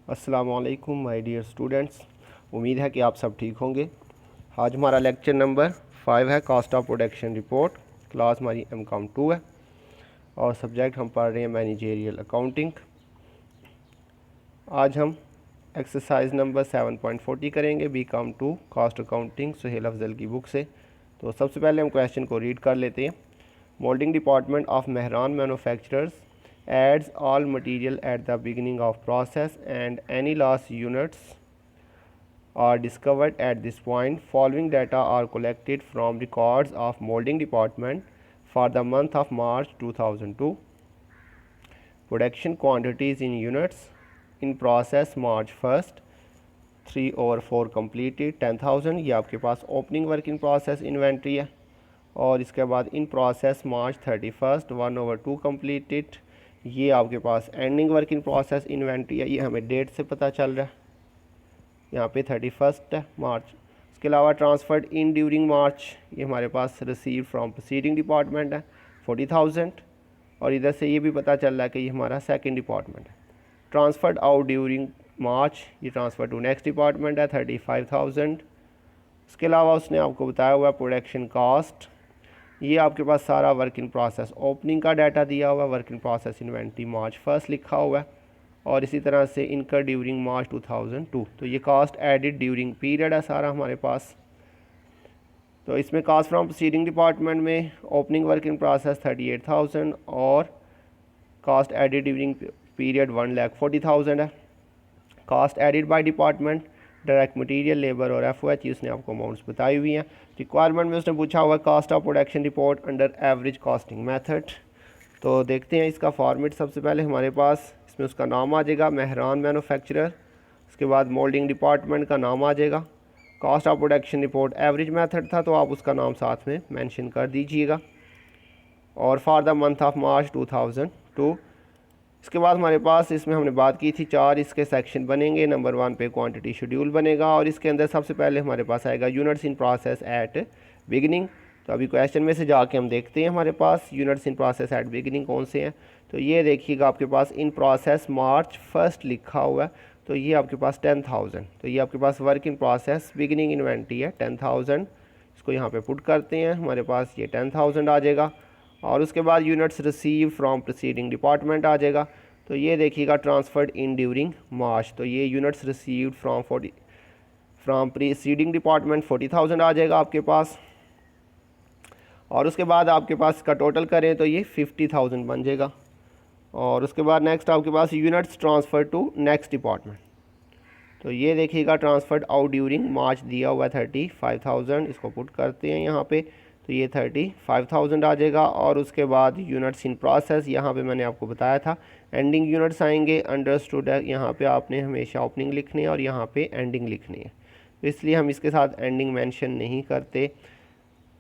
अस्सलामुअलैकुम my dear students, उम्मीद है कि आप सब ठीक होंगे। आज हमारा लेक्चर नंबर 5 है, cost of production report. Class हमारी एमकॉम 2 है और सब्जेक्ट हम पढ़ रहे हैं मैनेजेरियल अकाउंटिंग। आज हम एक्सरसाइज नंबर 7.40 करेंगे, B Com 2 cost accounting, Suhail Afzal की बुक से। तो सबसे पहले हम क्वेश्चन को रीड कर लेते हैं। Moulding department of Mehran manufacturers adds all material at the beginning of process and any loss units are discovered at this point. Following data are collected from records of molding department for the month of March 2002. Production quantities in units in process March 1st 3/4 completed 10,000। ये आपके पास opening work in process inventory है। और इसके बाद in process March 31st 1/2 completed, ये आपके पास ending work in process inventory है। ये हमें डेट से पता चल रहा है, यहाँ पे 31 है मार्च। इसके अलावा ट्रांसफर्ड इन ड्यूरिंग मार्च, ये हमारे पास रिसीव फ्रॉम प्रोसीडिंग डिपार्टमेंट है 40,000। और इधर से ये भी पता चल रहा है कि ये हमारा सेकंड डिपार्टमेंट है। ट्रांसफर्ड आउट ड्यूरिंग मार्च, ये ट्रांसफर टू नेक्स्ट डिपार्टमेंट है 35,000। इसके अलावा उसने आपको बताया हुआ प्रोडक्शन कॉस्ट, ये आपके पास सारा वर्क इन प्रोसेस ओपनिंग का डाटा दिया हुआ है, work in process inventory March 1st लिखा हुआ है। और इसी तरह से इनकर ड्यूरिंग मार्च 2002, तो ये कॉस्ट एडिड ड्यूरिंग पीरियड है सारा हमारे पास। तो इसमें कॉस्ट फ्रॉम प्रोसीडिंग डिपार्टमेंट में ओपनिंग वर्क इन प्रोसेस 38,000 और कॉस्ट एडिड ड्यूरिंग पीरियड 1,40,000 है। Cost added by department direct material, labour और एफओएच, उसने आपको अमाउंट्स बताई हुई हैं। रिक्वायरमेंट में उसने पूछा हुआ cost of production report under average costing method. तो देखते हैं इसका फॉर्मेट। सबसे पहले हमारे पास इसमें उसका नाम आ जाएगा मेहरान मैन्युफैक्चरर, उसके बाद मोल्डिंग डिपार्टमेंट का नाम आ जाएगा। Cost of production report average method था, तो आप उसका नाम साथ में मेंशन कर दीजिएगा। और for the month of March 2002। इसके बाद हमारे पास इसमें हमने बात की थी 4 इसके सेक्शन बनेंगे। नंबर 1 पे क्वांटिटी शेड्यूल बनेगा और इसके अंदर सबसे पहले हमारे पास आएगा units in process at beginning. तो अभी क्वेश्चन में से जाके हम देखते हैं हमारे पास units in process at beginning कौन से हैं। तो ये देखिएगा आपके पास इन प्रोसेस मार्च 1st लिखा हुआ है, तो ये आपके पास 10,000। तो ये आपके पास work in process beginning inventory है 10,000। इसको यहाँ पे पुट करते हैं, हमारे पास ये 10,000 आ जाएगा। और उसके बाद units receive from proceeding department आ जाएगा। तो ये देखिएगा ट्रांसफर्ड इन ड्यूरिंग मार्च, तो ये units received from preceding department 40,000 आ जाएगा आपके पास। और उसके बाद आपके पास इसका टोटल करें तो ये 50,000 बन जाएगा। और उसके बाद नेक्स्ट आपके पास units transfer to next department, तो ये देखिएगा ट्रांसफर्ड आउट ड्यूरिंग मार्च दिया हुआ है 35,000। इसको पुट करते हैं यहाँ पे, तो ये 35,000 आ जाएगा। और उसके बाद यूनिट्स इन प्रोसेस, यहाँ पे मैंने आपको बताया था एंडिंग यूनिट्स आएंगे। अंडरस्टूड है, यहाँ पे आपने हमेशा ओपनिंग लिखनी है और यहाँ पे एंडिंग लिखनी है, तो इसलिए हम इसके साथ एंडिंग मेंशन नहीं करते।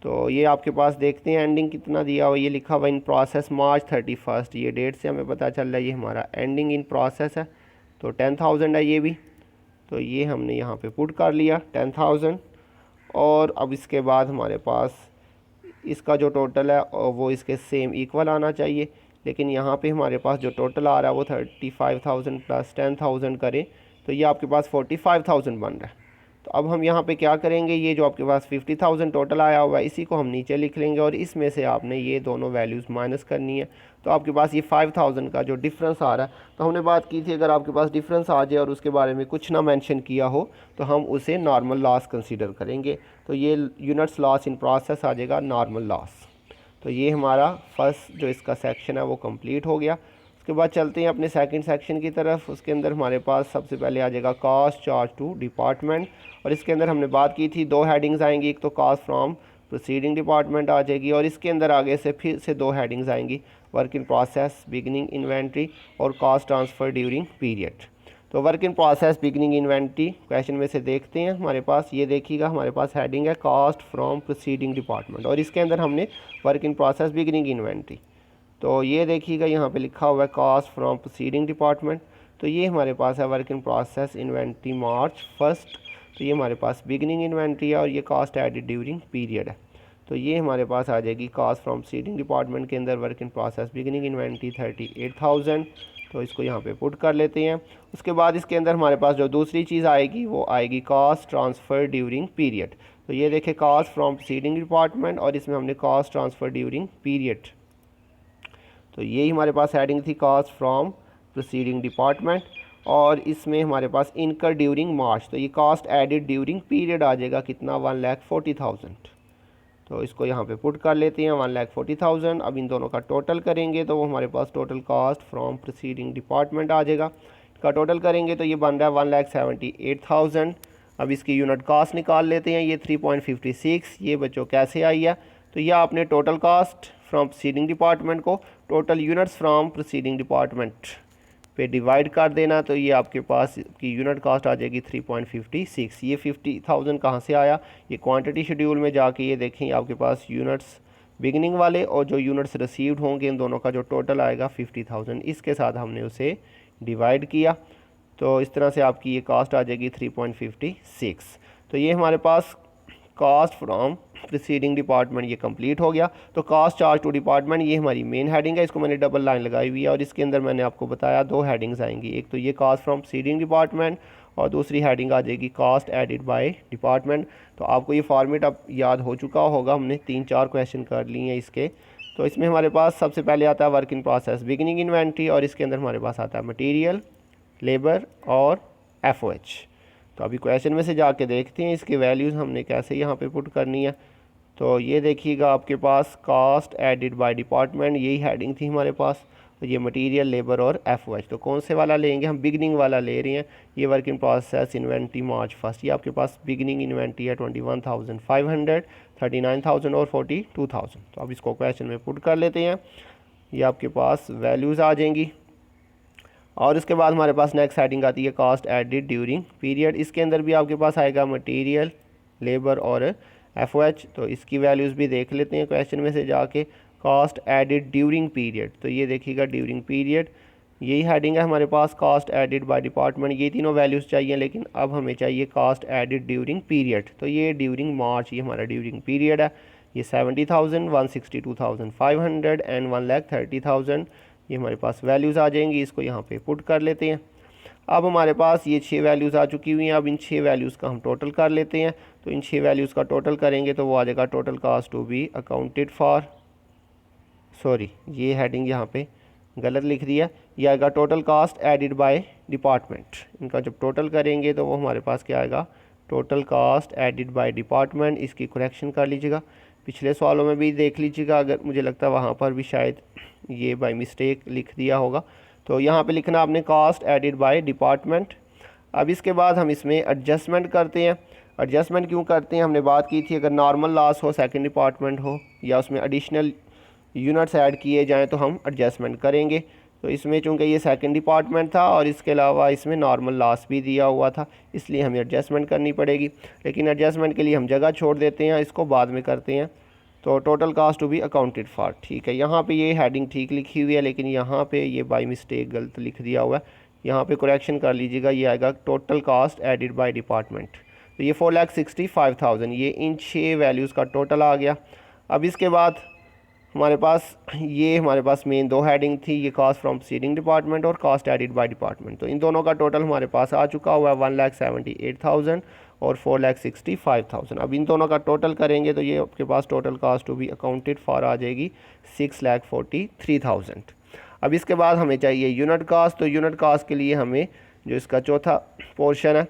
तो ये आपके पास देखते हैं एंडिंग कितना दिया हुआ, ये लिखा हुआ इन प्रोसेस मार्च 31st, ये डेट से हमें पता चल रहा है ये हमारा एंडिंग इन प्रोसेस है। तो 10,000 है ये भी, तो ये हमने यहाँ पे पुट कर लिया 10,000। और अब इसके बाद हमारे पास इसका जो टोटल है वो इसके सेम इक्वल आना चाहिए, लेकिन यहाँ पे हमारे पास जो टोटल आ रहा है वो 35,000 प्लस 10,000 करें तो ये आपके पास 45,000 बन रहा है। तो अब हम यहाँ पे क्या करेंगे, ये जो आपके पास 50,000 टोटल आया हुआ है इसी को हम नीचे लिख लेंगे और इसमें से आपने ये दोनों वैल्यूज़ माइनस करनी है। तो आपके पास ये 5,000 का जो डिफरेंस आ रहा है, तो हमने बात की थी अगर आपके पास डिफरेंस आ जाए और उसके बारे में कुछ ना मेंशन किया हो तो हम उसे नॉर्मल लॉस कंसीडर करेंगे। तो ये यूनिट्स लॉस इन प्रोसेस आ जाएगा नॉर्मल लॉस। तो ये हमारा फर्स्ट जो इसका सेक्शन है वो कंप्लीट हो गया। उसके बाद चलते हैं अपने सेकंड सेक्शन की तरफ। उसके अंदर हमारे पास सबसे पहले आ जाएगा कॉस्ट चार्ज टू डिपार्टमेंट, और इसके अंदर हमने बात की थी 2 हेडिंग्स आएंगी, एक तो कॉस्ट फ्रॉम प्रोसीडिंग डिपार्टमेंट आ जाएगी और इसके अंदर आगे से फिर से 2 हेडिंग्स आएंगी, work in process beginning inventory और कॉस्ट ट्रांसफ़र ड्यूरिंग पीरियड। तो work in process beginning inventory question में से देखते हैं हमारे पास, ये देखिएगा हमारे पास हेडिंग है कॉस्ट फ्रॉम प्रोसीडिंग डिपार्टमेंट और इसके अंदर हमने work in process beginning inventory. तो ये देखिएगा यहाँ पे लिखा हुआ है कॉस्ट फ्रॉम प्रोसीडिंग डिपार्टमेंट, तो ये हमारे पास है work in process inventory March 1st, तो ये हमारे पास बिगिनिंग इन्वेंट्री है और ये कॉस्ट एडिड ड्यूरिंग पीरियड है। तो ये हमारे पास आ जाएगी कॉस्ट फ्रॉम प्रोसीडिंग डिपार्टमेंट के अंदर work in process beginning inventory 38,000 तो इसको यहाँ पे पुट कर लेते हैं। उसके बाद इसके अंदर हमारे पास जो दूसरी चीज़ आएगी वो आएगी कॉस्ट ट्रांसफ़र ड्यूरिंग पीरियड। तो ये देखें कॉस्ट फ्रॉम प्रोसीडिंग डिपार्टमेंट और इसमें हमने कॉस्ट ट्रांसफ़र ड्यूरिंग पीरियड, तो यही हमारे पास हेडिंग थी कॉस्ट फ्रॉम प्रोसीडिंग डिपार्टमेंट। और इसमें हमारे पास इनकर ड्यूरिंग मार्च, तो ये कॉस्ट एडिड ड्यूरिंग पीरियड आ जाएगा कितना 1,40,000। तो इसको यहाँ पे पुट कर लेते हैं 1,40,000। अब इन दोनों का टोटल करेंगे तो वो हमारे पास total cost from proceeding department आ जाएगा। इसका टोटल करेंगे तो ये बन रहा है 1,78,000। अब इसकी यूनिट कॉस्ट निकाल लेते हैं, ये 3.56 ये बच्चों कैसे आई है। तो यह आपने total cost from proceeding department को total units from proceeding department पे डिवाइड कर देना, तो ये आपके पास की यूनिट कॉस्ट आ जाएगी 3.56। ये 50,000 कहाँ से आया, ये क्वांटिटी शेड्यूल में जाके ये देखें आपके पास यूनिट्स बिगनिंग वाले और जो यूनिट्स रिसीव्ड होंगे इन दोनों का जो टोटल आएगा 50,000, इसके साथ हमने उसे डिवाइड किया। तो इस तरह से आपकी ये कॉस्ट आ जाएगी 3.56। तो ये हमारे पास कॉस्ट फ्रॉम प्रोसीडिंग डिपार्टमेंट ये कंप्लीट हो गया। तो कॉस्ट चार्ज टू डिपार्टमेंट ये हमारी मेन हेडिंग है, इसको मैंने डबल लाइन लगाई हुई है और इसके अंदर मैंने आपको बताया दो हेडिंग्स आएंगी, एक तो ये कॉस्ट फ्रॉम प्रोसीडिंग डिपार्टमेंट और दूसरी हेडिंग आ जाएगी कॉस्ट एडिड बाय डिपार्टमेंट। तो आपको ये फॉर्मेट अब याद हो चुका होगा, हमने 3-4 क्वेश्चन कर लिए हैं इसके। तो इसमें हमारे पास सबसे पहले आता है work in process beginning inventory और इसके अंदर हमारे पास आता है मटीरियल, लेबर और FOH। तो अभी क्वेश्चन में से जाके देखते हैं इसके वैल्यूज़ हमने कैसे यहाँ पे पुट करनी है। तो ये देखिएगा आपके पास कॉस्ट एडिड बाय डिपार्टमेंट यही हेडिंग थी हमारे पास। तो ये मटेरियल, लेबर और FOH, तो कौन से वाला लेंगे हम, बिगनिंग वाला ले रहे हैं। ये work in process inventory March first, ये आपके पास बिगनिंग इन्वेंट्री है 21,500, 39,000 और 42,000। तो अब इसको क्वेश्चन में पुट कर लेते हैं, ये आपके पास वैल्यूज़ आ जाएंगी। और इसके बाद हमारे पास नेक्स्ट हेडिंग आती है कॉस्ट एडिड ड्यूरिंग पीरियड, इसके अंदर भी आपके पास आएगा मटेरियल, लेबर और FOH। तो इसकी वैल्यूज़ भी देख लेते हैं क्वेश्चन में से जाके, कॉस्ट एडिड ड्यूरिंग पीरियड, तो ये देखिएगा ड्यूरिंग पीरियड यही हेडिंग है हमारे पास, कॉस्ट एडिड बाय डिपार्टमेंट ये तीनों वैल्यूज़ चाहिए, लेकिन अब हमें चाहिए कॉस्ट एडिड ड्यूरिंग पीरियड। तो ये ड्यूरिंग मार्च ये हमारा ड्यूरिंग पीरियड है, ये 70,000, 162,500 एंड 1,30,000 ये हमारे पास वैल्यूज़ आ जाएंगी। इसको यहाँ पे पुट कर लेते हैं। अब हमारे पास ये 6 वैल्यूज़ आ चुकी हुई हैं, अब इन 6 वैल्यूज़ का हम टोटल कर लेते हैं। तो इन 6 वैल्यूज़ का टोटल करेंगे तो वो आ जाएगा total cost to be accounted for, sorry ये हेडिंग यहाँ पे गलत लिख दी है, ये आएगा total cost added by department. इनका जब टोटल करेंगे तो वो हमारे पास क्या आएगा, total cost added by department. इसकी करेक्शन कर लीजिएगा, पिछले सवालों में भी देख लीजिएगा, अगर मुझे लगता है वहाँ पर भी शायद ये बाय मिस्टेक लिख दिया होगा। तो यहाँ पे लिखना आपने कॉस्ट एडिड बाय डिपार्टमेंट। अब इसके बाद हम इसमें एडजस्टमेंट करते हैं। एडजस्टमेंट क्यों करते हैं, हमने बात की थी अगर नॉर्मल लॉस हो, सेकंड डिपार्टमेंट हो या उसमें एडिशनल यूनिट्स ऐड किए जाएँ तो हम एडजस्टमेंट करेंगे। तो इसमें चूँकि ये सेकंड डिपार्टमेंट था और इसके अलावा इसमें नॉर्मल लॉस भी दिया हुआ था, इसलिए हमें एडजस्टमेंट करनी पड़ेगी। लेकिन एडजस्टमेंट के लिए हम जगह छोड़ देते हैं, इसको बाद में करते हैं। तो total cost to be accounted for, ठीक है, यहाँ पे ये हेडिंग ठीक लिखी हुई है, लेकिन यहाँ पे ये बाय मिस्टेक गलत लिख दिया हुआ है, यहाँ पे करेक्शन कर लीजिएगा। ये आएगा total cast added by department. तो ये 4,65,000 ये इन 6 वैल्यूज़ का टोटल आ गया। अब इसके बाद हमारे पास मेन 2 हेडिंग थी, ये कॉस्ट फ्रॉम प्रोसीडिंग डिपार्टमेंट और कॉस्ट एडिड बाय डिपार्टमेंट। तो इन दोनों का टोटल हमारे पास आ चुका हुआ है 1,78,000 और 4,65,000। अब इन दोनों का टोटल करेंगे तो ये आपके पास total cost to be accounted for आ जाएगी 6,43,000। अब इसके बाद हमें चाहिए यूनिट कास्ट। तो यूनिट कास्ट के लिए हमें जो इसका चौथा पोर्शन है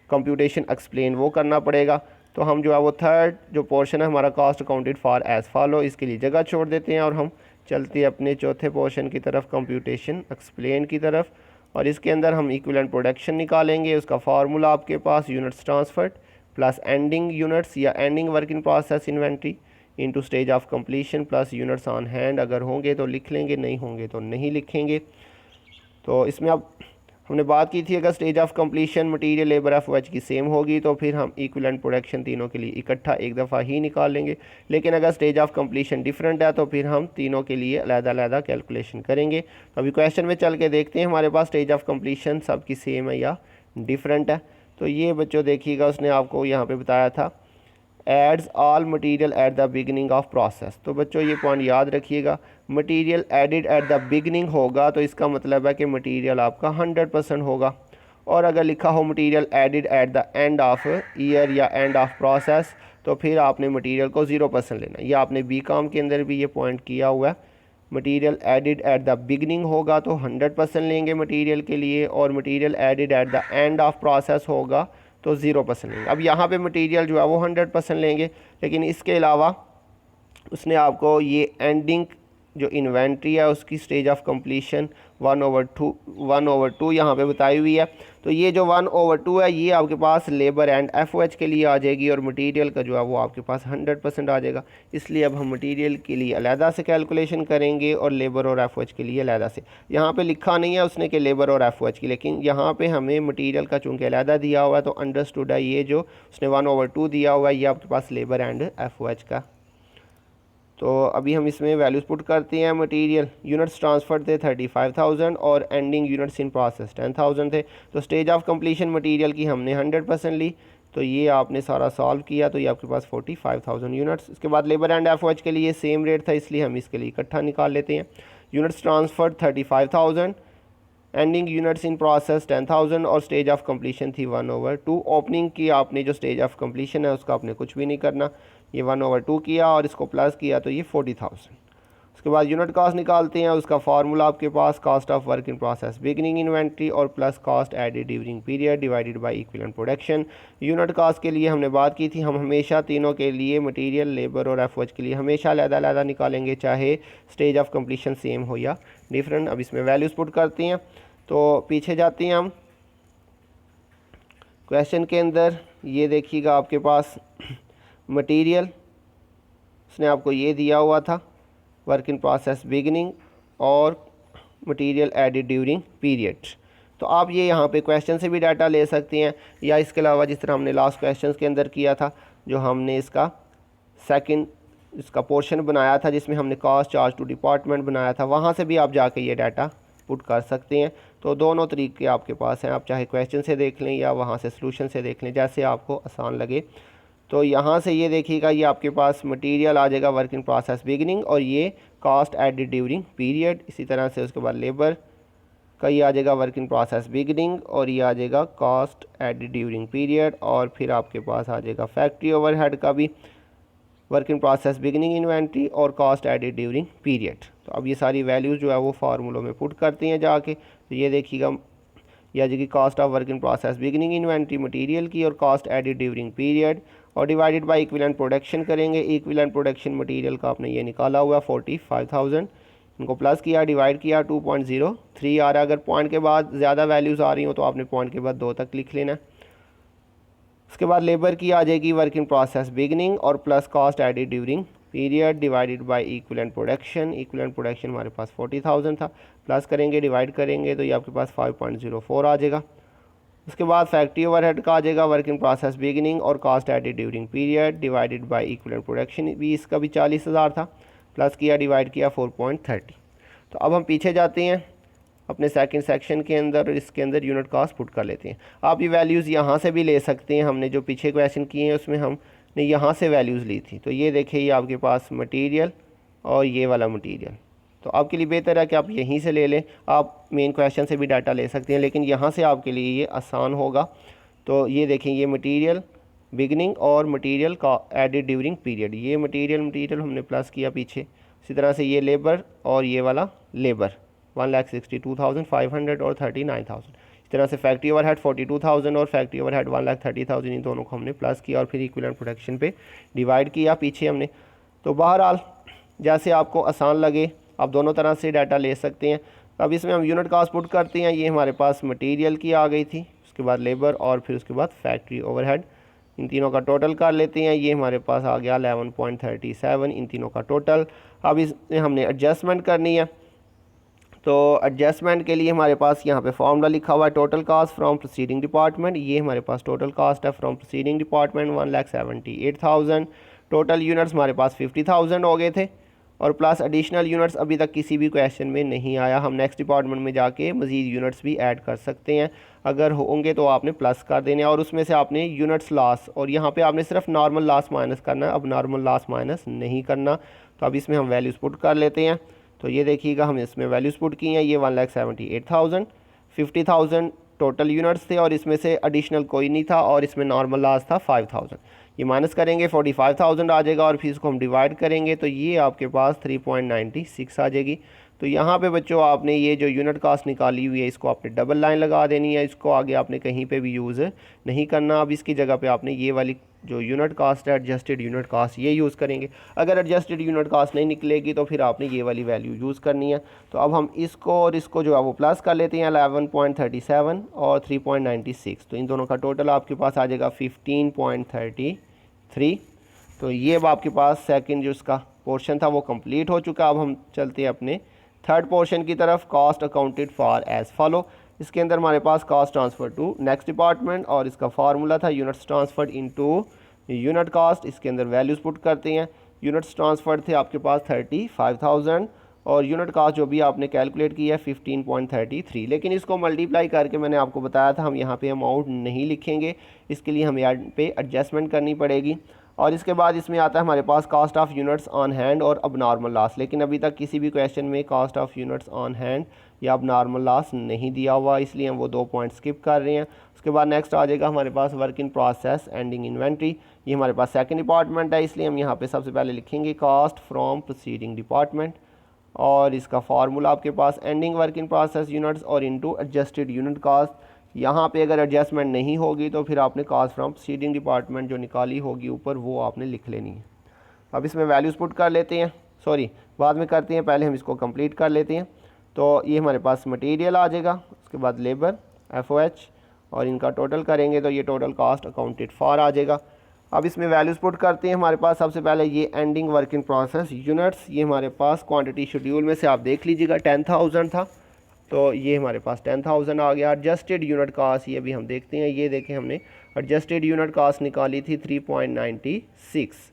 कंप्यूटेशन एक्सप्लेन वो करना पड़ेगा। तो हम जो है वो थर्ड जो पोर्शन है हमारा cost accounted for as follow, इसके लिए जगह छोड़ देते हैं और हम चलते हैं अपने चौथे पोर्शन की तरफ कंप्यूटेशन एक्सप्लेन की तरफ। और इसके अंदर हम इक्विवेलेंट प्रोडक्शन निकालेंगे। उसका फार्मूला आपके पास units transferred plus ending units या ending work in process inventory into stage of completion plus units on hand, अगर होंगे तो लिख लेंगे, नहीं होंगे तो नहीं लिखेंगे। तो इसमें अब हमने बात की थी अगर stage of completion material, labour, FOH की सेम होगी तो फिर हम इक्विवेलेंट प्रोडक्शन तीनों के लिए इकट्ठा एक दफ़ा ही निकाल लेंगे। लेकिन अगर स्टेज ऑफ कंप्लीशन डिफरेंट है तो फिर हम तीनों के लिए अलग-अलग कैलकुलेशन करेंगे। तो अभी क्वेश्चन में चल के देखते हैं हमारे पास स्टेज ऑफ कंप्लीशन सबकी सेम है या डिफरेंट है। तो ये बच्चों देखिएगा, उसने आपको यहाँ पर बताया था adds all material at the beginning of process. तो बच्चों ये पॉइंट याद रखिएगा, material added at the beginning होगा तो इसका मतलब है कि मटेरियल आपका 100% होगा, और अगर लिखा हो material added at the end of year या एंड ऑफ प्रोसेस तो फिर आपने मटेरियल को 0% लेना। ये आपने बी कॉम के अंदर भी ये पॉइंट किया हुआ है, material added at the beginning होगा तो 100% लेंगे मटेरियल के लिए, और material added at the end of process होगा तो 0% लेंगे। अब यहाँ पे मटेरियल जो है वो 100% लेंगे, लेकिन इसके अलावा उसने आपको ये एंडिंग जो इन्वेंट्री है उसकी स्टेज ऑफ कंप्लीशन 1/2 यहाँ पे बताई हुई है। तो ये जो 1/2 है ये आपके पास लेबर एंड FOH के लिए आ जाएगी, और मटेरियल का जो है वो आपके पास 100% आ जाएगा। इसलिए अब हम मटेरियल के लिए अलहदा से कैलकुलेशन करेंगे और लेबर और FOH के लिए अलहदा से। यहाँ पे लिखा नहीं है उसने कि लेबर और FOH की, लेकिन यहाँ पे हमें मटेरियल का चूँकि अलहदा दिया हुआ है तो अंडरस्टूड है ये जो उसने 1/2 दिया हुआ है ये आपके पास लेबर एंड FOH का। तो अभी हम इसमें वैल्यूज़ पुट करते हैं। मटेरियल यूनिट्स ट्रांसफर थे 35,000 और एंडिंग यूनिट्स इन प्रोसेस 10,000 थे। तो स्टेज ऑफ कंप्लीशन मटेरियल की हमने 100% ली, तो ये आपने सारा सॉल्व किया तो ये आपके पास 45,000 यूनिट्स। इसके बाद लेबर एंड FOH के लिए सेम रेट था, इसलिए हम इसके लिए इकट्ठा निकाल लेते हैं। Units transfer 35,000, ending units in process 10,000 और स्टेज ऑफ कंप्लीशन थी 1/2। ओपनिंग की आपने जो स्टेज ऑफ कंप्लीशन है उसका आपने कुछ भी नहीं करना, ये 1/2 किया और इसको प्लस किया तो ये 40,000। उसके बाद यूनिट कॉस्ट निकालते हैं, उसका फार्मूला आपके पास cost of work in process beginning inventory और plus cost added during period divided by equivalent production. Unit cost के लिए हमने बात की थी, हम हमेशा तीनों के लिए मटेरियल, लेबर और FOH के लिए हमेशा अलग-अलग निकालेंगे, चाहे स्टेज ऑफ कंप्लीशन सेम हो या डिफरेंट। अब इसमें वैल्यूज़ पुट करते हैं, तो पीछे जाते हैं हम क्वेश्चन के अंदर। ये देखिएगा आपके पास मटेरियल उसने आपको ये दिया हुआ था वर्क इन प्रोसेस बिगनिंग और मटेरियल एडिड ड्यूरिंग पीरियड। तो आप ये यहाँ पे क्वेश्चन से भी डाटा ले सकते हैं, या इसके अलावा जिस तरह हमने लास्ट क्वेश्चन के अंदर किया था, जो हमने इसका सेकंड इसका पोर्शन बनाया था जिसमें हमने कॉस्ट चार्ज टू डिपार्टमेंट बनाया था, वहाँ से भी आप जाके ये डाटा पुट कर सकते हैं। तो दोनों तरीके आपके पास हैं, आप चाहे क्वेश्चन से देख लें या वहाँ से सॉल्यूशन से देख लें, जैसे आपको आसान लगे। तो यहाँ से ये देखिएगा, ये आपके पास मटेरियल आ जाएगा वर्क इन प्रोसेस बिगनिंग और ये कॉस्ट एडिड ड्यूरिंग पीरियड। इसी तरह से उसके बाद लेबर का ये आ जाएगा वर्क इन प्रोसेस बिगनिंग और ये आ जाएगा कॉस्ट एडिड ड्यूरिंग पीरियड, और फिर आपके पास आ जाएगा फैक्ट्री ओवरहेड का भी work in process beginning inventory और कॉस्ट एडिड ड्यूरिंग पीरियड। तो अब ये सारी वैल्यूज़ जो है वो फार्मूलों में पुट करते हैं जाके। तो ये देखिएगा यह आ जाएगी cost of work in process beginning inventory material की और कॉस्ट एडिड ड्यूरिंग पीरियड, और डिवाइडेड बाय इक्विवेलेंट प्रोडक्शन करेंगे। इक्विवेलेंट प्रोडक्शन मटेरियल का आपने ये निकाला हुआ 45,000, इनको प्लस किया, डिवाइड किया, 2.03 आ रहा है। अगर पॉइंट के बाद ज़्यादा वैल्यूज़ आ रही हो तो आपने पॉइंट के बाद 2 तक लिख लेना। उसके बाद लेबर की आ जाएगी वर्क इन प्रोसेस बिगनिंग और plus cost added during period divided by equivalent production. Equivalent production हमारे पास 40,000 था, प्लस करेंगे, डिवाइड करेंगे तो ये आपके पास 5.04 आ जाएगा। उसके बाद फैक्ट्री ओवरहेड का आ जाएगा वर्क इन प्रोसेस बिगनिंग और cost added during period divided by equivalent production, भी इसका भी 40,000 था, प्लस किया, डिवाइड किया 4.30। तो अब हम पीछे जाते हैं अपने सेकंड सेक्शन के अंदर और इसके अंदर यूनिट कॉस्ट पुट कर लेते हैं। आप ये वैल्यूज़ यहाँ से भी ले सकते हैं, हमने जो पीछे क्वेश्चन किए हैं उसमें हमने यहाँ से वैल्यूज़ ली थी। तो ये देखिए, ये आपके पास मटेरियल और ये वाला मटेरियल, तो आपके लिए बेहतर है कि आप यहीं से ले लें। आप मेन क्वेश्चन से भी डाटा ले सकते हैं, लेकिन यहाँ से आपके लिए ये आसान होगा। तो ये देखें, ये मटेरियल बिगनिंग और मटेरियल का एडिड ड्यूरिंग पीरियड, ये मटेरियल हमने प्लस किया पीछे। इसी तरह से ये लेबर और ये वाला लेबर 1,62,500 और 39,000। इस तरह से फैक्ट्री ओवरहेड 42,000 और फैक्ट्री ओवरहेड 1,30,000, इन दोनों को हमने प्लस किया और फिर इक्विवेलेंट प्रोडक्शन पे डिवाइड किया पीछे हमने। तो बहरहाल जैसे आपको आसान लगे आप दोनों तरह से डाटा ले सकते हैं। अब इसमें हम यूनिट कॉस्ट पुट करते हैं। ये हमारे पास मटेरियल की आ गई थी, उसके बाद लेबर और फिर उसके बाद फैक्ट्री ओवरहेड, इन तीनों का टोटल कर लेते हैं। ये हमारे पास आ गया 11.37 इन तीनों का टोटल। अब इसमें हमने एडजस्टमेंट करनी है, तो एडजस्टमेंट के लिए हमारे पास यहाँ पे फॉर्मूला लिखा हुआ है total cost from proceeding department. ये हमारे पास टोटल कॉस्ट है from proceeding department 1,78,000। Total units हमारे पास 50,000 हो गए थे और प्लस एडिशनल यूनिट्स अभी तक किसी भी क्वेश्चन में नहीं आया। हम नेक्स्ट डिपार्टमेंट में जाके मज़ीद यूनिट्स भी ऐड कर सकते हैं, अगर होंगे तो आपने प्लस कर देने और उसमें से आपने यूनिट्स लॉस, और यहाँ पे आपने सिर्फ नॉर्मल लॉस माइनस करना है, अब नॉर्मल लॉस माइनस नहीं करना। तो अब इसमें हम वैल्यूज़ पुट कर लेते हैं। तो ये देखिएगा हम इसमें वैल्यूज़ पुट की हैं, ये 1,78,000, 50,000 टोटल यूनिट्स थे और इसमें से एडिशनल कोई नहीं था और इसमें नॉर्मल लॉस था 5,000। ये माइनस करेंगे 45,000 आ जाएगा और फिर इसको हम डिवाइड करेंगे तो ये आपके पास 3.96 आ जाएगी। तो यहाँ पे बच्चों आपने ये जो यूनिट कास्ट निकाली हुई है इसको आपने डबल लाइन लगा देनी है, इसको आगे आपने कहीं पे भी यूज़ नहीं करना। अब इसकी जगह पे आपने ये वाली जो यूनिट कास्ट है एडजस्टेड यूनिट कास्ट ये यूज़ करेंगे। अगर एडजस्टेड यूनिट कास्ट नहीं निकलेगी तो फिर आपने ये वाली वैल्यू यूज़ करनी है। तो अब हम इसको और इसको जो है वो प्लस कर लेते हैं 11.37 और 3.96, तो इन दोनों का टोटल आपके पास आ जाएगा 15.33। तो ये अब आपके पास सेकंड जो इसका पोर्शन था वो कंप्लीट हो चुका। अब हम चलते हैं अपने थर्ड पोर्शन की तरफ, cost accounted for as follow. इसके अंदर हमारे पास cost transfer to next department और इसका फार्मूला था units transferred into unit cost. इसके अंदर वैल्यूज़ पुट करते हैं। यूनिट्स ट्रांसफर्ड थे आपके पास 35,000 और यूनिट कॉस्ट जो भी आपने कैलकुलेट किया है 15.33, लेकिन इसको मल्टीप्लाई करके मैंने आपको बताया था हम यहाँ पे अमाउंट नहीं लिखेंगे, इसके लिए हमें यहाँ पे एडजस्टमेंट करनी पड़ेगी। और इसके बाद इसमें आता है हमारे पास cost of units on hand और अब नॉर्मल लॉस, लेकिन अभी तक किसी भी क्वेश्चन में cost of units on hand या अब नॉर्मल लॉस नहीं दिया हुआ, इसलिए हम वो 2 पॉइंट स्किप कर रहे हैं। उसके बाद नेक्स्ट आ जाएगा हमारे पास work in process ending inventory. ये हमारे पास सेकंड डिपार्टमेंट है, इसलिए हम यहाँ पे सबसे पहले लिखेंगे कॉस्ट फ्रॉम प्रोसीडिंग डिपार्टमेंट और इसका फार्मूला आपके पास ending work in process units और इनटू एडजस्टेड यूनिट कॉस्ट। यहाँ पे अगर एडजस्टमेंट नहीं होगी तो फिर आपने कॉस्ट फ्रॉम प्रोसीडिंग डिपार्टमेंट जो निकाली होगी ऊपर वो आपने लिख लेनी है। अब इसमें वैल्यूज़ पुट कर लेते हैं, सॉरी बाद में करते हैं, पहले हम इसको कंप्लीट कर लेते हैं। तो ये हमारे पास मटेरियल आ जाएगा, उसके बाद लेबर FOH और इनका टोटल करेंगे तो ये टोटल कॉस्ट अकाउंटेड फॉर आ जाएगा। अब इसमें वैल्यूज़ पुट करते हैं। हमारे पास सबसे पहले ये ending work in process units, ये हमारे पास क्वांटिटी शेड्यूल में से आप देख लीजिएगा 10,000 था, तो ये हमारे पास 10,000 आ गया। एडजस्टेड यूनिट कास्ट ये भी हम देखते हैं, ये देखें हमने एडजस्टेड यूनिट कास्ट निकाली थी 3.96,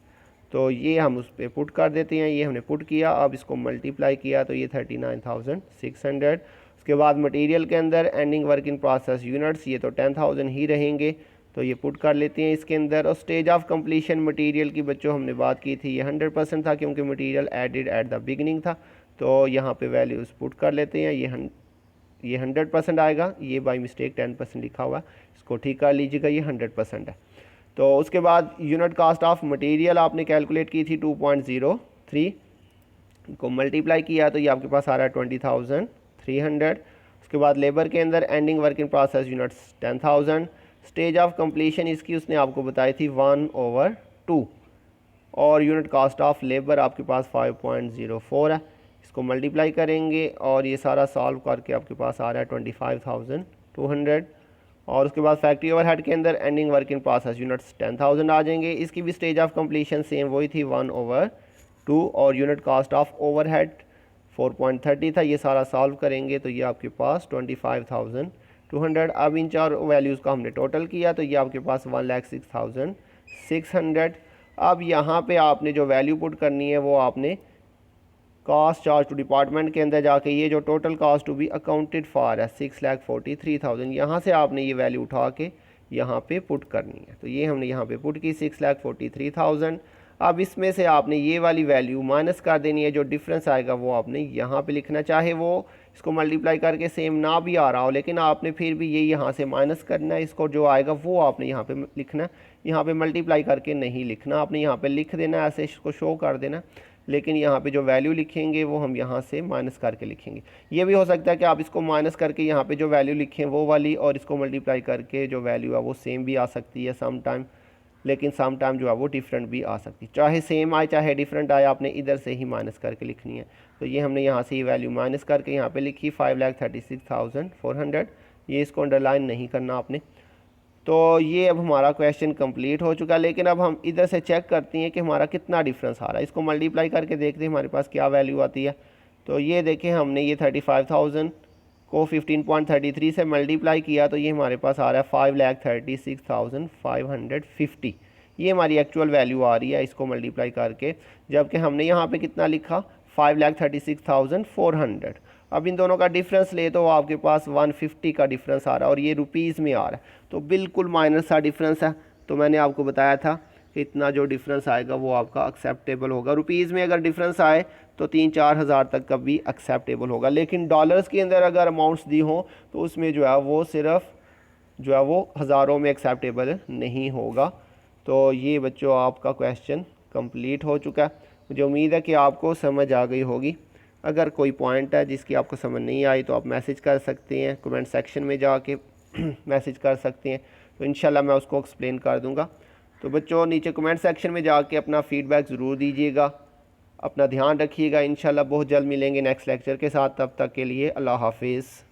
तो ये हम उस पर पुट कर देते हैं। ये हमने पुट किया, अब इसको मल्टीप्लाई किया तो ये 39,600। उसके बाद मटेरियल के अंदर ending work in process units ये तो 10,000 ही रहेंगे, तो ये पुट कर लेते हैं इसके अंदर। और स्टेज ऑफ कंप्लीशन मटेरियल की बच्चों हमने बात की थी, ये 100% था क्योंकि material added at the beginning था, तो यहाँ पे वैल्यूज़ पुट कर लेते हैं। ये 100% आएगा, ये बाई मिस्टेक 10% लिखा हुआ है, इसको ठीक कर लीजिएगा, ये 100% है। तो उसके बाद यूनिट कास्ट ऑफ मटेरियल आपने कैलकुलेट की थी 2.03 को मल्टीप्लाई किया तो ये आपके पास आ रहा है 20,300। उसके बाद लेबर के अंदर ending work in process units 10,000, stage of completion इसकी उसने आपको बताई थी 1/2 और यूनिट कास्ट ऑफ लेबर आपके पास 5.04 है। इसको मल्टीप्लाई करेंगे और ये सारा सॉल्व करके आपके पास आ रहा है 25,200। और उसके बाद फैक्ट्री ओवरहेड के अंदर ending work in process units 10,000 आ जाएंगे। इसकी भी स्टेज ऑफ कंप्लीशन सेम वही थी 1/2 और यूनिट कास्ट ऑफ ओवरहेड 4.30 था। ये सारा सॉल्व करेंगे तो ये आपके पास 25,200। अब इन चार वैल्यूज़ का हमने टोटल किया तो ये आपके पास 1,06,600। अब यहाँ पे आपने जो वैल्यू पुट करनी है वो आपने कास्ट चार्ज टू डिपार्टमेंट के अंदर जाके ये जो total cost to be accounted for है 6,43,000, यहाँ से आपने ये वैल्यू उठा के यहाँ पे पुट करनी है। तो ये हमने यहाँ पे पुट की 6,43,000। अब इसमें से आपने ये वाली वैल्यू माइनस कर देनी है, जो डिफरेंस आएगा वो आपने यहाँ पे लिखना, चाहे वो इसको मल्टीप्लाई करके सेम ना भी आ रहा हो, लेकिन आपने फिर भी ये यहाँ से माइनस करना है, इसको जो आएगा वो आपने यहाँ पे लिखना, यहाँ पे मल्टीप्लाई करके नहीं लिखना, आपने यहाँ पे लिख देना, ऐसे इसको शो कर देना, लेकिन यहाँ पे जो वैल्यू लिखेंगे वो हम यहाँ से माइनस करके लिखेंगे। ये भी हो सकता है कि आप इसको माइनस करके यहाँ पे जो वैल्यू लिखें वो वाली और इसको मल्टीप्लाई करके जो वैल्यू है वो सेम भी आ सकती है सम टाइम, लेकिन सम टाइम जो है वो डिफरेंट भी आ सकती है। चाहे सेम आए चाहे डिफरेंट आए, आपने इधर से ही माइनस करके लिखनी है। तो ये हमने यहाँ से ही वैल्यू माइनस करके यहाँ पे लिखी 5,36,400। ये इसको अंडरलाइन नहीं करना आपने। तो ये अब हमारा क्वेश्चन कंप्लीट हो चुका है, लेकिन अब हम इधर से चेक करते हैं कि हमारा कितना डिफरेंस आ रहा है। इसको मल्टीप्लाई करके देखते हैं हमारे पास क्या वैल्यू आती है। तो ये देखें हमने ये 35,000 को 15.33 से मल्टीप्लाई किया तो ये हमारे पास आ रहा है 5,36,550। ये हमारी एक्चुअल वैल्यू आ रही है इसको मल्टीप्लाई करके, जबकि हमने यहाँ पे कितना लिखा 5,36,400। अब इन दोनों का डिफरेंस ले तो आपके पास 150 का डिफरेंस आ रहा है और ये रुपीज़ में आ रहा है, तो बिल्कुल माइनर सा डिफरेंस है। तो मैंने आपको बताया था कि इतना जो डिफरेंस आएगा वो आपका एक्सेप्टेबल होगा। रुपीज़ में अगर डिफरेंस आए तो 3-4 हज़ार तक का भी एक्सेप्टेबल होगा, लेकिन डॉलर्स के अंदर अगर अमाउंट्स दी हों तो उसमें जो है वो सिर्फ जो है वो हज़ारों में एक्सेप्टेबल नहीं होगा। तो ये बच्चों आपका क्वेश्चन कंप्लीट हो चुका है। मुझे उम्मीद है कि आपको समझ आ गई होगी। अगर कोई पॉइंट है जिसकी आपको समझ नहीं आई तो आप मैसेज कर सकते हैं, कमेंट सेक्शन में जाके मैसेज कर सकते हैं, तो इंशाल्लाह मैं उसको एक्सप्लेन कर दूंगा। तो बच्चों नीचे कमेंट सेक्शन में जाके अपना फ़ीडबैक ज़रूर दीजिएगा। अपना ध्यान रखिएगा। इंशाल्लाह बहुत जल्द मिलेंगे नेक्स्ट लेक्चर के साथ। तब तक के लिए अल्लाह हाफिज़।